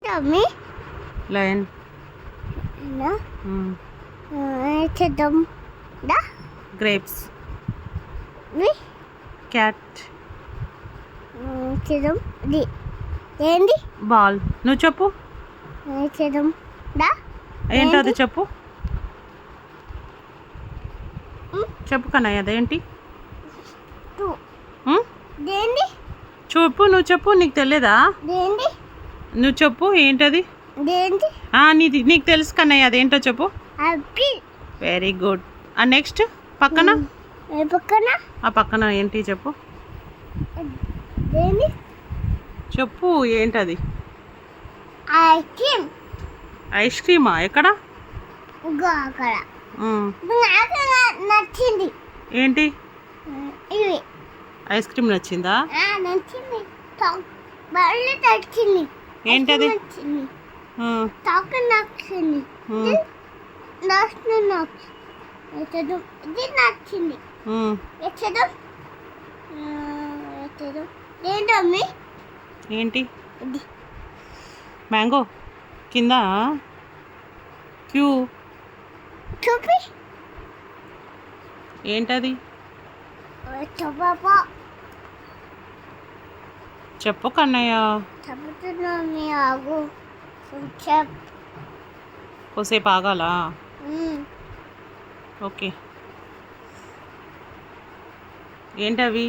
Tommy. Lion. No. Chedum. Da. Grapes. We. Cat. Chedum. Di. ఏంది ball. నువ్వు చెప్పు. చదం దా. ఏంటది చెప్పు. చెప్పు కన్నయ్య అదేంటి. దేంది చెప్పు నువ్వు చెప్పు. నీకు తెలియదా. దేంది నువ్వు చెప్పు ఏంటది. దేంది నీకు తెలుసు కన్నయ్య అదేంటో చెప్పు. ఆపిల్. Very good. నెక్స్ట్ పక్కన ఆ పక్కన ఏంటి చెప్పు. దేంది చెప్పు ఏంటది. Ice cream. ఐస్ క్రీమా ఎక్కడ. అక్కడ నాకు నచ్చింది. ఏంటి ఇవి ఐస్ క్రీమ్ నచ్చిందా. నచ్చింది. బళ్ళు నచ్చింది. ఏంటది. నచ్చింది. నచ్చింది. ఇది నచ్చింది. ఏంటమ్మి ఏంటి మ్యాంగో కింద క్యూ చూపి. ఏంటది చెప్పు కన్నయ్య. చెప్తున్నాను ఆగు కొంచెం. కోసేపు ఆగాలా. ఓకే ఏంటవి.